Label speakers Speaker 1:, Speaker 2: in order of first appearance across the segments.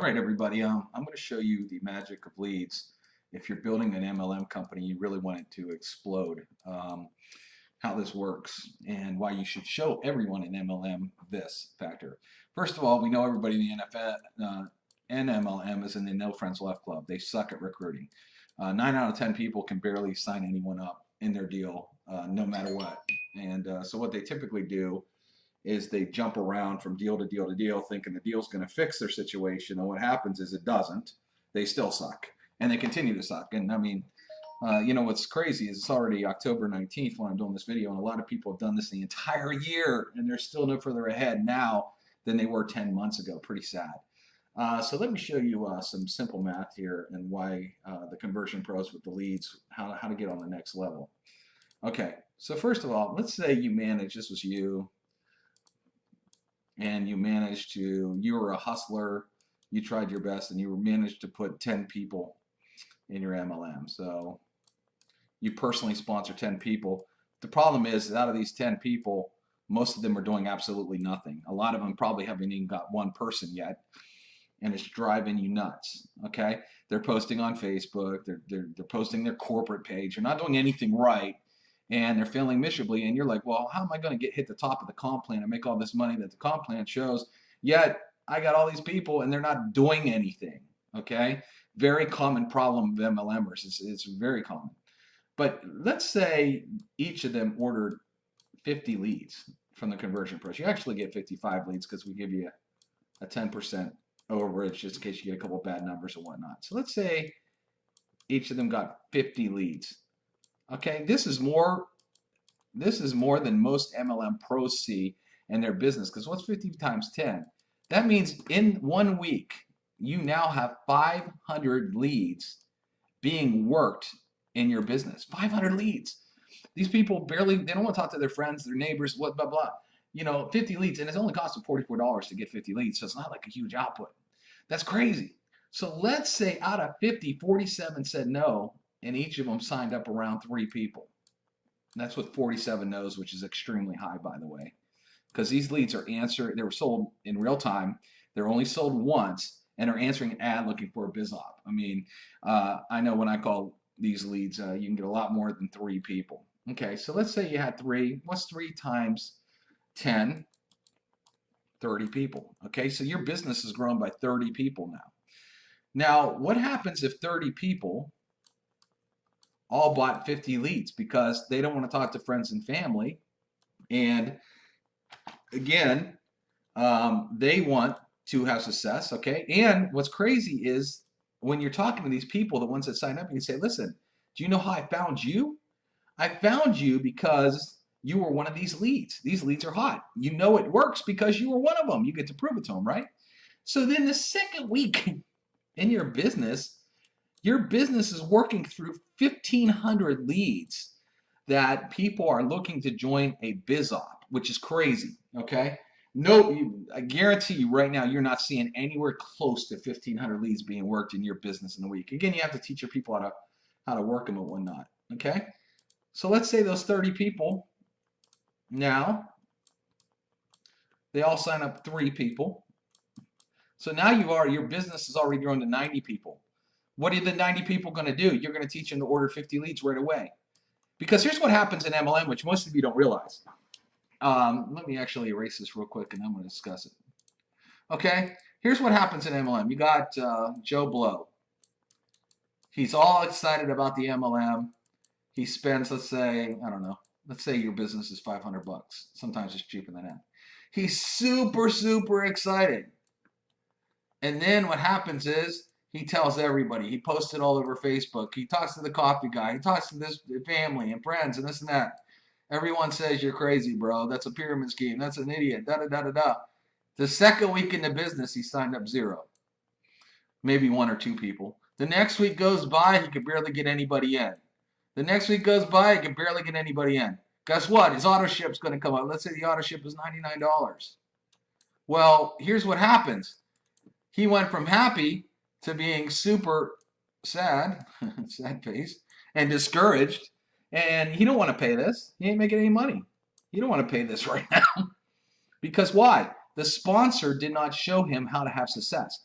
Speaker 1: Alright everybody, I'm going to show you the magic of leads. If you're building an MLM company, you really want it to explode, how this works and why you should show everyone in MLM this factor. First of all, we know everybody in the MLM is in the No Friends Left Club. They suck at recruiting. 9 out of 10 people can barely sign anyone up in their deal, no matter what. And so what they typically do is they jump around from deal to deal to deal thinking the deal's going to fix their situation, and what happens is it doesn't. They still suck, and they continue to suck. And I mean, what's crazy is it's already October 19th when I'm doing this video, and a lot of people have done this the entire year, and they're still no further ahead now than they were 10 months ago. Pretty sad. So let me show you some simple math here and why the conversion pros with the leads, how to get on the next level. Okay, so first of all, let's say you manage, this was you, and you were a hustler, you tried your best, and you managed to put 10 people in your MLM. So you personally sponsor 10 people. The problem is that out of these 10 people, most of them are doing absolutely nothing. A lot of them probably haven't even got one person yet, and it's driving you nuts. Okay, they're posting on Facebook, they're posting their corporate page, they're not doing anything right, and they're failing miserably, and you're like, well, how am I going to hit the top of the comp plan and make all this money that the comp plan shows, yet I got all these people and they're not doing anything. Okay, very common problem of MLMers. It's very common. But let's say each of them ordered 50 leads from the conversion pros. You actually get 55 leads because we give you a 10% overage just in case you get a couple bad numbers and whatnot. So let's say each of them got 50 leads. Okay, this is more than most MLM pros see in their business, because what's 50 times 10? That means in 1 week, you now have 500 leads being worked in your business. 500 leads. These people they don't want to talk to their friends, their neighbors, blah, blah. 50 leads, and it's only costing $44 to get 50 leads, so it's not like a huge output. That's crazy. So let's say out of 50, 47 said no, and each of them signed up around 3 people. And that's with 47 no's, which is extremely high, by the way, because these leads are they were sold in real time. They're only sold once, and are answering an ad looking for a BizOpp. I mean, I know when I call these leads, you can get a lot more than 3 people. Okay, so let's say you had 3. What's 3 times 10? 30 people. Okay, so your business has grown by 30 people now. Now, what happens if 30 people all bought 50 leads because they don't want to talk to friends and family, and again, they want to have success, okay? And what's crazy is when you're talking to these people, the ones that sign up, you can say, listen, do you know how I found you? I found you because you were one of these leads. These leads are hot. You know it works because you were one of them. You get to prove it to them, right? So then the second week in your business is working through 1,500 leads that people are looking to join a BizOpp, which is crazy, okay? No, I guarantee you right now, you're not seeing anywhere close to 1,500 leads being worked in your business in a week. Again, you have to teach your people how to work them and whatnot, okay? So let's say those 30 people, now, they all sign up 3 people. So now your business has already grown to 90 people. What are the 90 people going to do? You're going to teach them to order 50 leads right away. Because here's what happens in MLM, which most of you don't realize. Let me actually erase this real quick, and I'm going to discuss it. Okay, here's what happens in MLM. You got Joe Blow. He's all excited about the MLM. He spends, let's say, I don't know, let's say your business is 500 bucks. Sometimes it's cheaper than that. He's super, super excited. And then what happens is, he tells everybody. He posts it all over Facebook. He talks to the coffee guy. He talks to this family and friends and this and that. Everyone says, you're crazy, bro. That's a pyramid scheme. That's an idiot. Da-da-da-da-da. The second week in the business, he signed up 0. Maybe 1 or 2 people. The next week goes by, he could barely get anybody in. The next week goes by, he could barely get anybody in. Guess what? His auto ship's going to come up. Let's say the auto ship is $99. Well, here's what happens. He went from happy to being super sad, sad face, and discouraged, and he don't want to pay this. He ain't making any money. He don't want to pay this right now. Because why? The sponsor did not show him how to have success.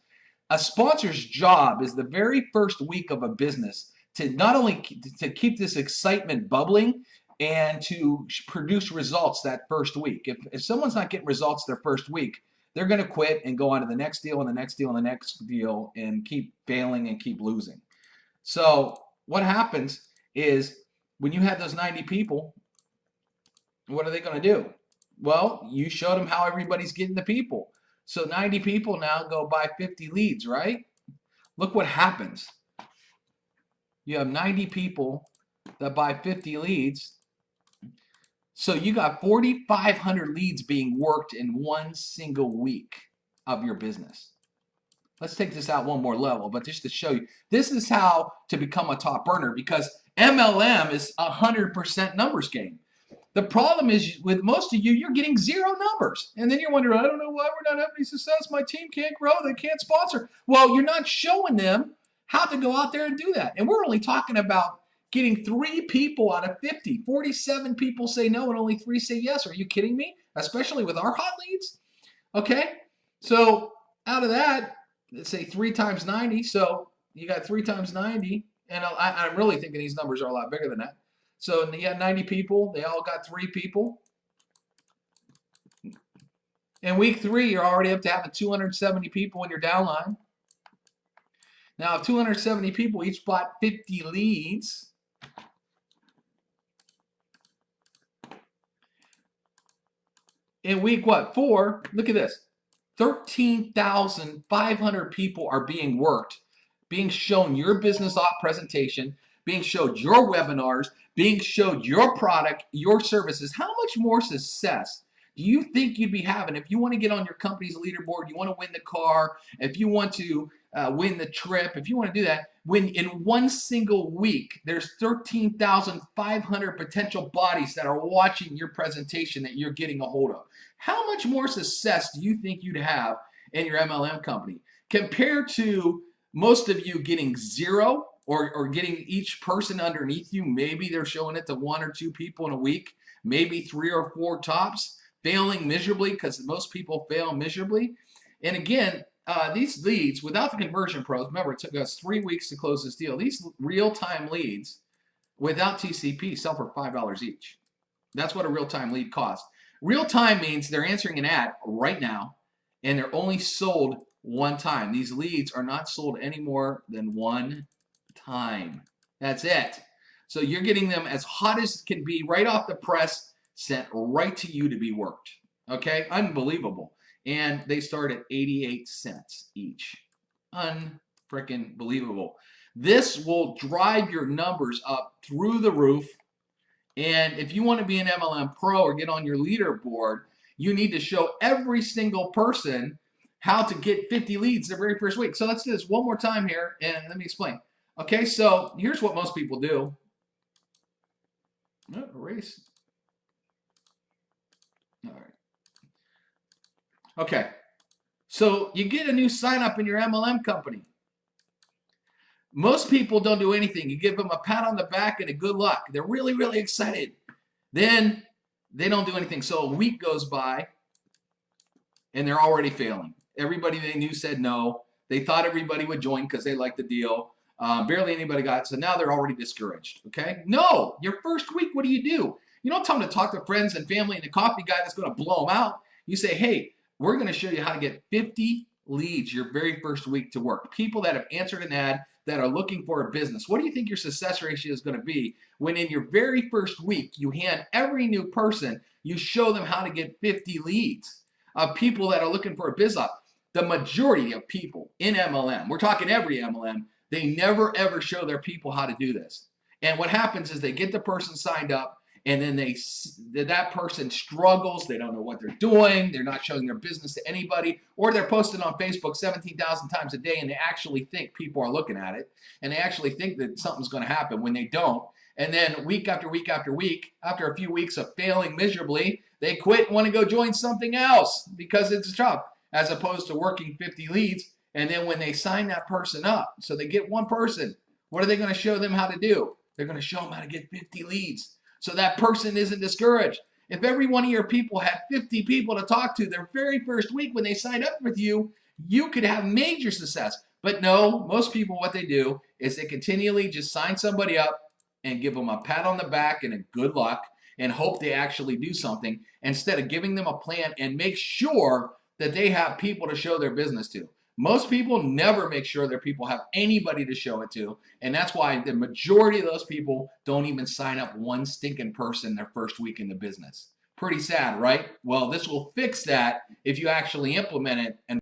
Speaker 1: A sponsor's job is the very first week of a business to not only to keep this excitement bubbling and to produce results that first week. If someone's not getting results their first week, they're going to quit and go on to the next deal and the next deal and the next deal and keep failing and keep losing. So what happens is when you have those 90 people, what are they going to do? Well, you showed them how everybody's getting the people. So 90 people now go buy 50 leads, right? Look what happens. You have 90 people that buy 50 leads. So you got 4,500 leads being worked in one single week of your business. Let's take this out one more level, but just to show you, this is how to become a top earner, because MLM is 100% numbers game. The problem is with most of you, you're getting zero numbers. And then you're wondering, I don't know why we're not having any success. My team can't grow. They can't sponsor. Well, you're not showing them how to go out there and do that. And we're only talking about getting 3 people out of 50. 47 people say no and only 3 say yes. Are you kidding me? Especially with our hot leads. Okay. So out of that, let's say 3 times 90. So you got 3 times 90. And I'm really thinking these numbers are a lot bigger than that. So you had 90 people. They all got 3 people. In week 3, you're already up to having 270 people in your downline. Now, if 270 people each bought 50 leads, in week, 4, look at this. 13,500 people are being worked, being shown your business op presentation, being showed your webinars, being showed your product, your services. How much more success do you think you'd be having if you want to get on your company's leaderboard, you want to win the car, if you want to win the trip, if you want to do that, when in one single week, there's 13,500 potential bodies that are watching your presentation that you're getting a hold of. How much more success do you think you'd have in your MLM company compared to most of you getting 0 or getting each person underneath you? Maybe they're showing it to 1 or 2 people in a week, maybe 3 or 4 tops, failing miserably, because most people fail miserably. And again, these leads, without the conversion pros, remember it took us 3 weeks to close this deal. These real-time leads, without TCP, sell for $5 each. That's what a real-time lead costs. Real-time means they're answering an ad right now, and they're only sold 1 time. These leads are not sold any more than 1 time. That's it. So you're getting them as hot as can be, right off the press, sent right to you to be worked. Okay, unbelievable. And they start at 88 cents each. Unfreaking believable. This will drive your numbers up through the roof. And if you want to be an MLM pro or get on your leaderboard, you need to show every single person how to get 50 leads the very first week. So let's do this one more time here, and let me explain. Okay, so here's what most people do. Oh, erase. All right. Okay, so you get a new sign up in your MLM company. Most people don't do anything. You give them a pat on the back and a good luck. They're really, really excited. Then they don't do anything. So a week goes by and they're already failing. Everybody they knew said no. They thought everybody would join because they liked the deal. Barely anybody got it. So now they're already discouraged. Okay? No, your first week, what do? You don't tell them to talk to friends and family and the coffee guy that's going to blow them out. You say, hey, we're going to show you how to get 50 leads your very first week to work. People that have answered an ad, that are looking for a business. What do you think your success ratio is going to be when in your very first week you hand every new person, you show them how to get 50 leads of people that are looking for a BizOpp? The majority of people in MLM, we're talking every MLM, they never ever show their people how to do this. And what happens is they get the person signed up, and then that person struggles. They don't know what they're doing. They're not showing their business to anybody, or they're posting on Facebook 17,000 times a day, and they actually think people are looking at it, and they actually think that something's going to happen when they don't. And then week after week after week, after a few weeks of failing miserably, they quit and want to go join something else because it's a job, as opposed to working 50 leads. And then when they sign that person up, so they get one person, what are they going to show them how to do? They're going to show them how to get 50 leads. So that person isn't discouraged. If every one of your people had 50 people to talk to their very first week when they signed up with you,
Speaker 2: you could have major success. But no, most people, what they do is they continually just sign somebody up and give them a pat on the back and a good luck and hope they actually do something instead of giving them a plan and make sure that they have people to show their business to. Most people never make sure their people have anybody to show it to, and that's why the majority of those people don't even sign up one stinking person their first week in the business. Pretty sad, right? Well, this will fix that if you actually implement it and